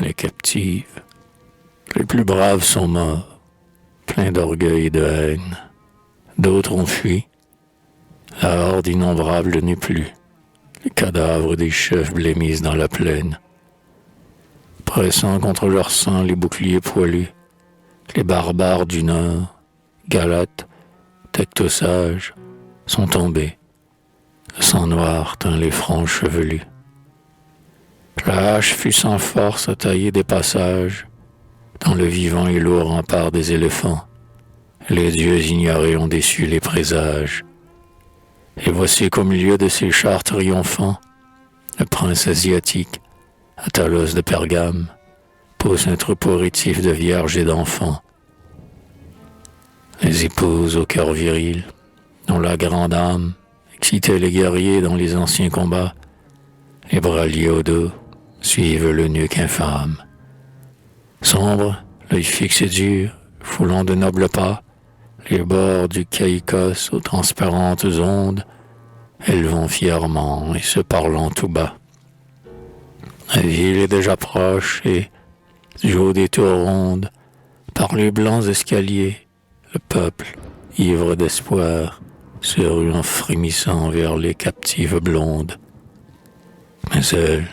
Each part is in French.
les captives. Les plus braves sont morts, pleins d'orgueil et de haine. D'autres ont fui. La horde innombrable n'est plus. Les cadavres des chefs blêmissent dans la plaine. Pressant contre leur sang les boucliers poilus, les barbares du Nord, Galates, Tectosages, sont tombés. Le sang noir teint les franges chevelus. La hache fut sans force à tailler des passages dans le vivant et lourd rempart des éléphants. Les dieux ignorés ont déçu les présages. Et voici qu'au milieu de ces chars triomphants, le prince asiatique, à Talos de Pergame, pousse un troupeau rétif de vierges et d'enfants. Les épouses au cœur viril, dont la grande âme excitait les guerriers dans les anciens combats, les bras liés au dos, suivent le nuque infâme. Sombre, l'œil fixe et dur, foulant de nobles pas, les bords du Caïcos aux transparentes ondes, elles vont fièrement et se parlant tout bas. La ville est déjà proche et, du haut des tours rondes, par les blancs escaliers, le peuple, ivre d'espoir, se rue en frémissant vers les captives blondes. Mais elles,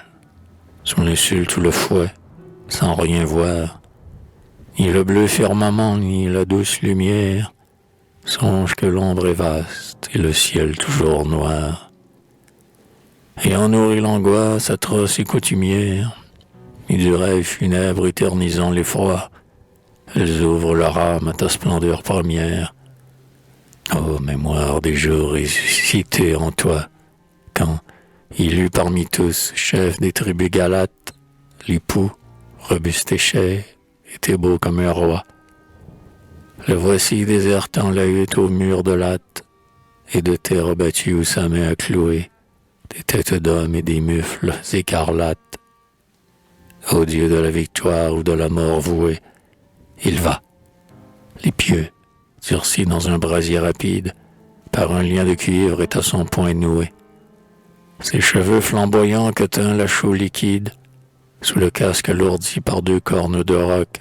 sous l'insulte ou le fouet, sans rien voir, ni le bleu firmament, ni la douce lumière, songe que l'ombre est vaste et le ciel toujours noir. Ayant nourri l'angoisse atroce et coutumière, et du rêve funèbre éternisant l'effroi, elles ouvrent leur âme à ta splendeur première. Ô mémoire des jours ressuscités en toi, quand il eut parmi tous, chef des tribus galates, l'époux, robuste et cher, était beau comme un roi. Le voici désertant la hutte au mur de latte, et de terre battue où sa main a cloué des têtes d'hommes et des mufles écarlates. Ô Dieu de la victoire ou de la mort voué, il va, les pieux, durcis dans un brasier rapide, par un lien de cuivre est à son poing noué. Ses cheveux flamboyants que teint la chaux liquide, sous le casque alourdi par deux cornes de roc,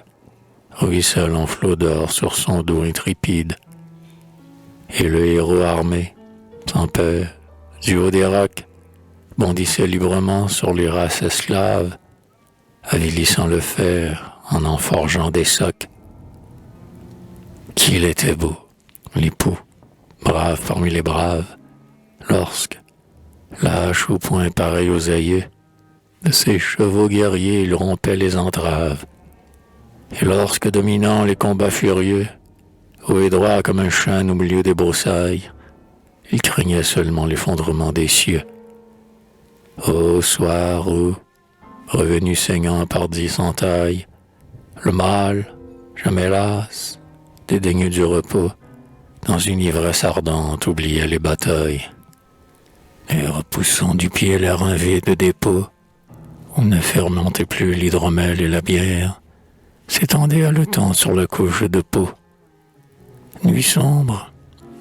ruisselle en flots d'or sur son dos intrépide. Et le héros armé, sans peur, du haut des rocs, bondissait librement sur les races esclaves, avilissant le fer en forgeant des socs. Qu'il était beau, l'époux, brave parmi les braves, lorsque, la hache au poing pareil aux aïeux, de ses chevaux guerriers il rompait les entraves. Et lorsque, dominant les combats furieux, haut et droit comme un chêne au milieu des broussailles, il craignait seulement l'effondrement des cieux. Ô soir où, revenu saignant par 10 entailles, le mâle, jamais las, dédaigneux du repos, dans une ivresse ardente oubliait les batailles. Et repoussant du pied l'air vide des pots, où ne fermentait plus l'hydromel et la bière, s'étendait haletant sur la couche de peau. Nuit sombre,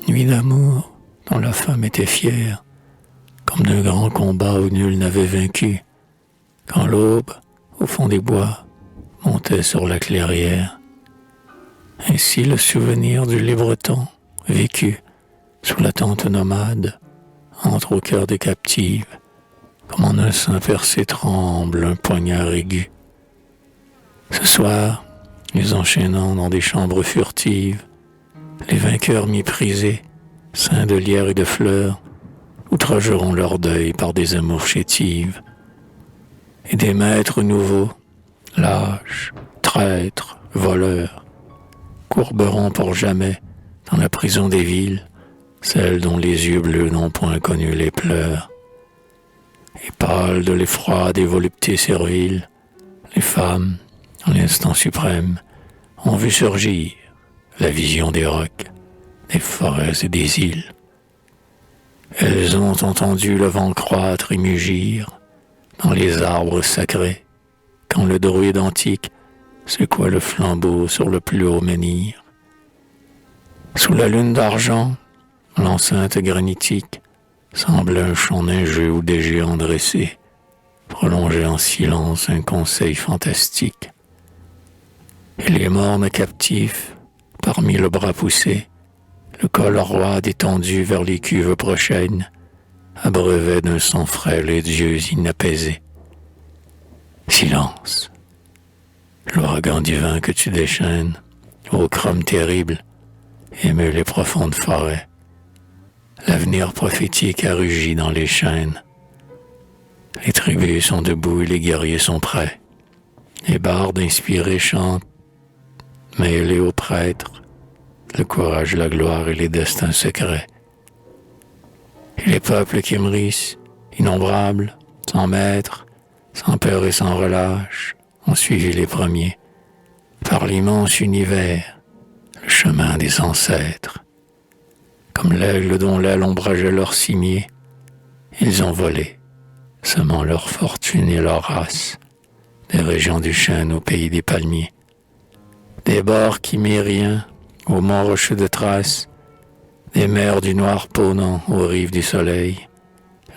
nuit d'amour, dont la femme était fière, comme d'un grand combat où nul n'avait vaincu, quand l'aube, au fond des bois, montait sur la clairière. Ainsi le souvenir du libre temps, vécu sous la tente nomade, entre au cœur des captives, comme en un sein percé tremble un poignard aigu. Ce soir, les enchaînant dans des chambres furtives, les vainqueurs méprisés, seints de lierre et de fleurs, outrageront leur deuil par des amours chétives. Et des maîtres nouveaux, lâches, traîtres, voleurs, courberont pour jamais dans la prison des villes celles dont les yeux bleus n'ont point connu les pleurs. Et pâles de l'effroi des voluptés serviles, les femmes, en l'instant suprême, ont vu surgir la vision des rocs, des forêts et des îles. Elles ont entendu le vent croître et mugir dans les arbres sacrés, quand le druide antique secoua le flambeau sur le plus haut menhir. Sous la lune d'argent, l'enceinte granitique semble un champ neigeux où des géants dressés prolongeait en silence un conseil fantastique. Et les mornes captifs, parmi le bras poussé, le col roi détendu vers les cuves prochaines, abreuvaient d'un sang frêle les dieux inapaisés. Silence. L'ouragan du vent que tu déchaînes, ô chrome terrible, émeut les profondes forêts. L'avenir prophétique a rugi dans les chaînes. Les tribus sont debout et les guerriers sont prêts. Les bardes inspirés chantent, mêlés aux prêtres, le courage, la gloire et les destins secrets. Et les peuples qui mrissent, innombrables, sans maître, sans peur et sans relâche, ont suivi les premiers, par l'immense univers, le chemin des ancêtres. Comme l'aigle dont l'aile ombrageait leur cimier, ils ont volé, semant leur fortune et leur race, des régions du chêne au pays des palmiers, des bords chimériens aux monts rocheux de Thrace, des mers du noir Ponant aux rives du soleil.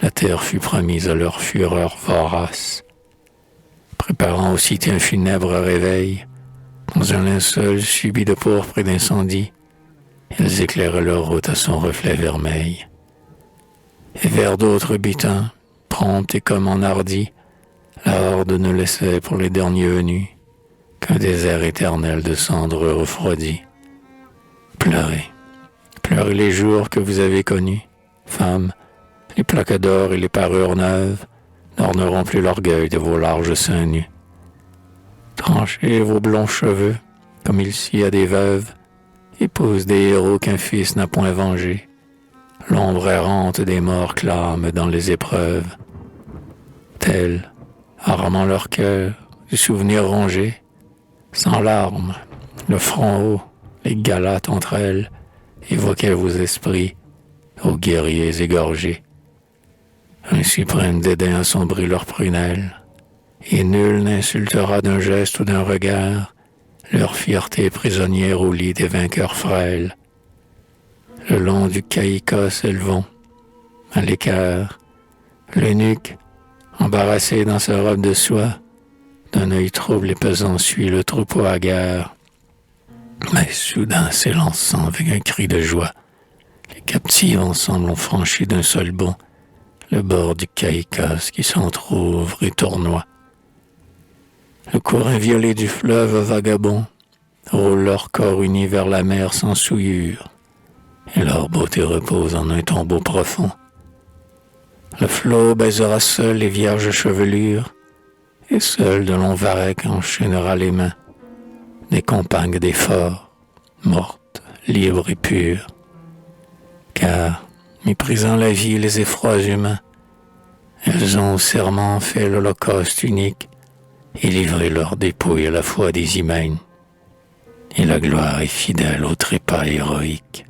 La terre fut promise à leur fureur vorace, préparant aussitôt un funèbre réveil. Dans un linceul subi de pourpre et d'incendie, ils éclairaient leur route à son reflet vermeil. Et vers d'autres butins, prompte et comme enhardis, la horde ne laissait pour les derniers venus qu'un désert éternel de cendres refroidies. Pleurez, pleurez les jours que vous avez connus, femmes, les plaques d'or et les parures neuves n'orneront plus l'orgueil de vos larges seins nus. Tranchez vos blonds cheveux, comme il s'y a des veuves, épouses des héros qu'un fils n'a point vengés. L'ombre errante des morts clame dans les épreuves. Tels, armant leur cœur, du souvenir rongé, sans larmes, le front haut, les galates entre elles, évoquaient vos esprits, ô guerriers égorgés. Un suprême dédain assombrit leurs prunelles, et nul n'insultera d'un geste ou d'un regard leur fierté prisonnière au lit des vainqueurs frêles. Le long du Caïcos elles vont, à l'écart, l'eunuque, embarrassé dans sa robe de soie, d'un œil trouble et pesant suit le troupeau hagard. Mais soudain s'élançant avec un cri de joie, les captifs ensemble ont franchi d'un seul bond le bord du Caïcos qui s'entr'ouvre et tournoie. Le cours inviolé du fleuve vagabond roule leur corps unis vers la mer sans souillure, et leur beauté repose en un tombeau profond. Le flot baisera seul les vierges chevelures, et seul de longs varechs enchaînera les mains des compagnes des forts, mortes, libres et pures. Car, méprisant la vie et les effrois humains, elles ont au serment fait l'holocauste unique et livré leur dépouille à la foi des hyènes. Et la gloire est fidèle au trépas héroïque.